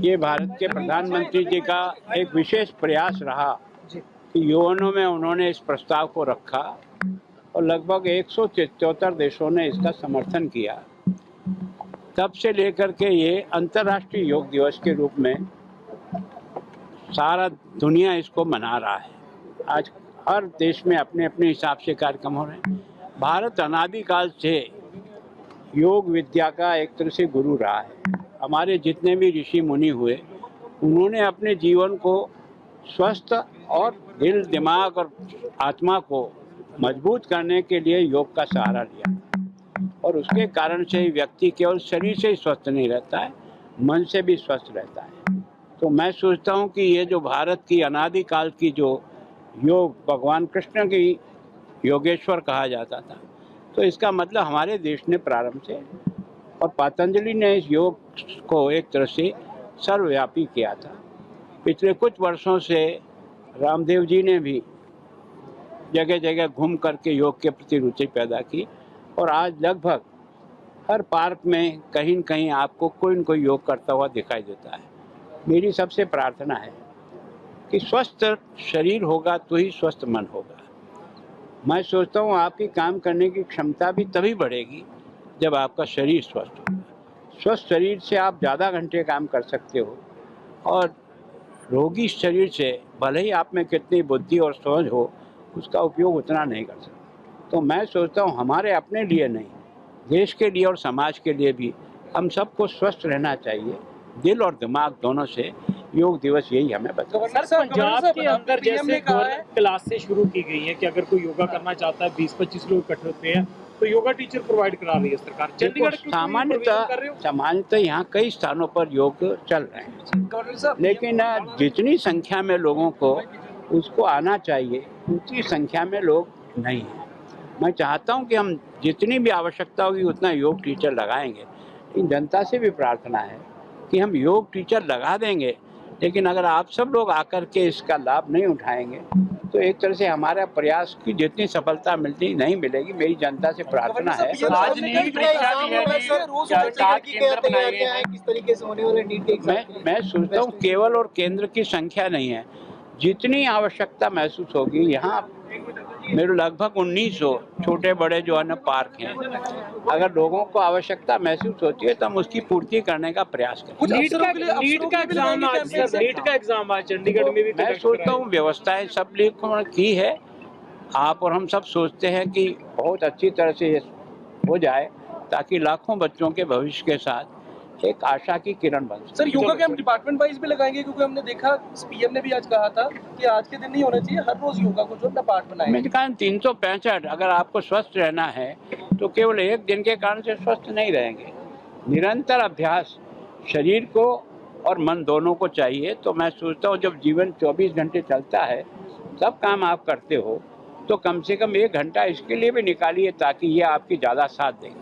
ये भारत के प्रधानमंत्री जी का एक विशेष प्रयास रहा कि युवाओं में उन्होंने इस प्रस्ताव को रखा और लगभग 173 देशों ने इसका समर्थन किया। तब से लेकर के ये अंतर्राष्ट्रीय योग दिवस के रूप में सारा दुनिया इसको मना रहा है। आज हर देश में अपने अपने हिसाब से कार्यक्रम हो रहे हैं। भारत अनादिकाल से योग विद्या का एक तरह से गुरु रहा है। हमारे जितने भी ऋषि मुनि हुए, उन्होंने अपने जीवन को स्वस्थ और दिल, दिमाग और आत्मा को मजबूत करने के लिए योग का सहारा लिया और उसके कारण से ही व्यक्ति केवल शरीर से ही स्वस्थ नहीं रहता है, मन से भी स्वस्थ रहता है। तो मैं सोचता हूँ कि ये जो भारत की अनादिकाल की जो योग, भगवान कृष्ण की योगेश्वर कहा जाता था, तो इसका मतलब हमारे देश ने प्रारंभ से और पतंजलि ने इस योग को एक तरह से सर्वव्यापी किया था। पिछले कुछ वर्षों से रामदेव जी ने भी जगह जगह घूम करके योग के प्रति रुचि पैदा की और आज लगभग हर पार्क में कहीं न कहीं आपको कोई न कोई योग करता हुआ दिखाई देता है। मेरी सबसे प्रार्थना है कि स्वस्थ शरीर होगा तो ही स्वस्थ मन होगा। मैं सोचता हूँ आपकी काम करने की क्षमता भी तभी बढ़ेगी जब आपका शरीर स्वस्थ होगा। स्वस्थ शरीर से आप ज़्यादा घंटे काम कर सकते हो और रोगी शरीर से भले ही आप में कितनी बुद्धि और समझ हो, उसका उपयोग उतना नहीं कर सकते। तो मैं सोचता हूँ हमारे अपने लिए नहीं, देश के लिए और समाज के लिए भी हम सबको स्वस्थ रहना चाहिए, दिल और दिमाग दोनों से। योग दिवस यही हमें बताता है। सर, पंजाब के अंदर जैसे क्लासेस शुरू की गई हैं कि अगर कोई योगा करना चाहता है, 20-25 लोग इकट्ठे होते हैं तो योगा टीचर प्रोवाइड करा रही है सरकार। चंडीगढ़ सामान्यतः यहाँ कई स्थानों पर योग चल रहे हैं, लेकिन जितनी संख्या में लोगों को उसको आना चाहिए उतनी संख्या में लोग नहीं हैं। मैं चाहता हूँ कि हम जितनी भी आवश्यकता होगी उतना योग टीचर लगाएंगे, लेकिन जनता से भी प्रार्थना है कि हम योग टीचर लगा देंगे, लेकिन अगर आप सब लोग आकर के इसका लाभ नहीं उठाएंगे तो एक तरह से हमारा प्रयास की जितनी सफलता मिलती नहीं मिलेगी। मेरी जनता से प्रार्थना है। मैं सोचता हूँ केवल और केंद्र की संख्या नहीं है, जितनी आवश्यकता महसूस होगी। यहाँ मेरे लगभग 1900 छोटे बड़े जो है ना पार्क हैं, अगर लोगों को आवश्यकता महसूस होती है तो हम उसकी पूर्ति करने का प्रयास करें। नीट का एग्जाम आज चंडीगढ़ में भी मैं सोचता हूँ व्यवस्थाएं सब लोगों ने की है। आप और हम सब सोचते हैं कि बहुत अच्छी तरह से ये हो जाए ताकि लाखों बच्चों के भविष्य के साथ एक आशा की किरण बन सके। सर, योगा के हम डिपार्टमेंट वाइज भी लगाएंगे, क्योंकि हमने देखा पीएम ने भी आज कहा था कि आज के दिन नहीं होना चाहिए, हर रोज योगा को जो अपना पार्ट बनाएं। मैंने कहा 365 अगर आपको स्वस्थ रहना है तो केवल एक दिन के कारण से स्वस्थ नहीं रहेंगे। निरंतर अभ्यास शरीर को और मन दोनों को चाहिए। तो मैं सोचता हूँ जब जीवन 24 घंटे चलता है, सब काम आप करते हो, तो कम से कम 1 घंटा इसके लिए भी निकालिए ताकि ये आपकी ज़्यादा साथ दें।